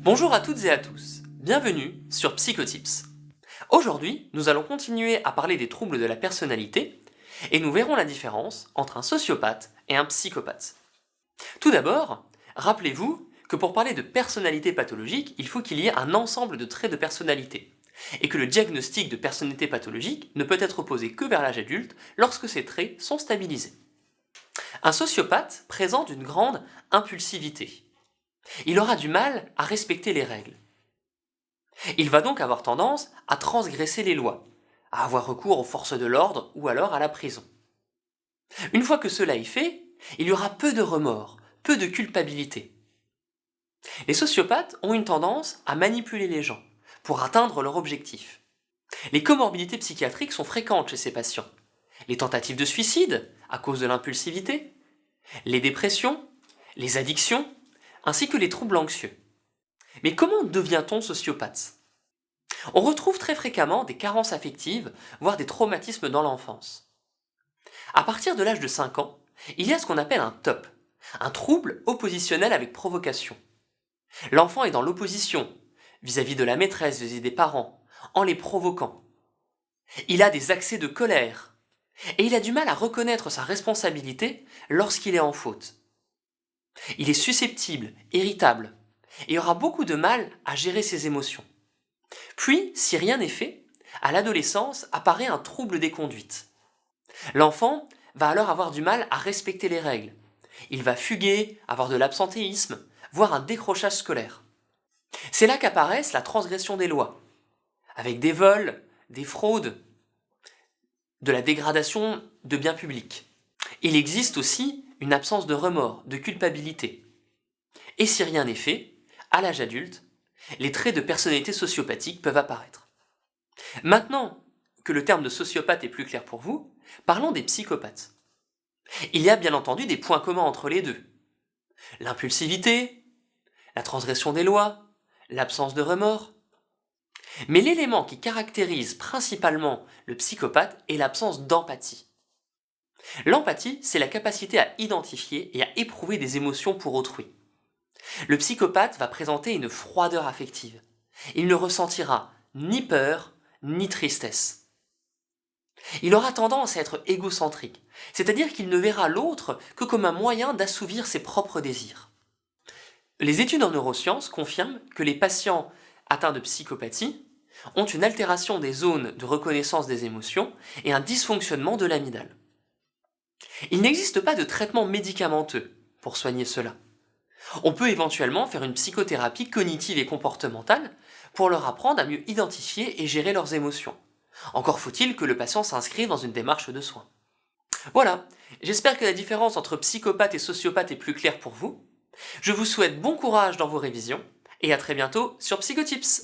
Bonjour à toutes et à tous, bienvenue sur Psychotips. Aujourd'hui, nous allons continuer à parler des troubles de la personnalité et nous verrons la différence entre un sociopathe et un psychopathe. Tout d'abord, rappelez-vous que pour parler de personnalité pathologique, il faut qu'il y ait un ensemble de traits de personnalité et que le diagnostic de personnalité pathologique ne peut être posé que vers l'âge adulte lorsque ces traits sont stabilisés. Un sociopathe présente une grande impulsivité. Il aura du mal à respecter les règles. Il va donc avoir tendance à transgresser les lois, à avoir recours aux forces de l'ordre ou alors à la prison. Une fois que cela est fait, il y aura peu de remords, peu de culpabilité. Les sociopathes ont une tendance à manipuler les gens pour atteindre leur objectif. Les comorbidités psychiatriques sont fréquentes chez ces patients. Les tentatives de suicide, à cause de l'impulsivité, les dépressions, les addictions, ainsi que les troubles anxieux. Mais comment devient-on sociopathe ? On retrouve très fréquemment des carences affectives, voire des traumatismes dans l'enfance. À partir de l'âge de 5 ans, il y a ce qu'on appelle un TOP, un trouble oppositionnel avec provocation. L'enfant est dans l'opposition, vis-à-vis de la maîtresse, vis-à-vis des parents, en les provoquant. Il a des accès de colère, et il a du mal à reconnaître sa responsabilité lorsqu'il est en faute. Il est susceptible, irritable, et aura beaucoup de mal à gérer ses émotions. Puis, si rien n'est fait, à l'adolescence apparaît un trouble des conduites. L'enfant va alors avoir du mal à respecter les règles. Il va fuguer, avoir de l'absentéisme, voire un décrochage scolaire. C'est là qu'apparaissent la transgression des lois, avec des vols, des fraudes, de la dégradation de biens publics. Il existe aussi une absence de remords, de culpabilité. Et si rien n'est fait, à l'âge adulte, les traits de personnalité sociopathique peuvent apparaître. Maintenant que le terme de sociopathe est plus clair pour vous, parlons des psychopathes. Il y a bien entendu des points communs entre les deux. L'impulsivité, la transgression des lois, l'absence de remords. Mais l'élément qui caractérise principalement le psychopathe est l'absence d'empathie. L'empathie, c'est la capacité à identifier et à éprouver des émotions pour autrui. Le psychopathe va présenter une froideur affective. Il ne ressentira ni peur, ni tristesse. Il aura tendance à être égocentrique, c'est-à-dire qu'il ne verra l'autre que comme un moyen d'assouvir ses propres désirs. Les études en neurosciences confirment que les patients atteints de psychopathie ont une altération des zones de reconnaissance des émotions et un dysfonctionnement de l'amygdale. Il n'existe pas de traitement médicamenteux pour soigner cela. On peut éventuellement faire une psychothérapie cognitive et comportementale pour leur apprendre à mieux identifier et gérer leurs émotions. Encore faut-il que le patient s'inscrive dans une démarche de soins. Voilà, j'espère que la différence entre psychopathe et sociopathe est plus claire pour vous. Je vous souhaite bon courage dans vos révisions et à très bientôt sur Psychotips.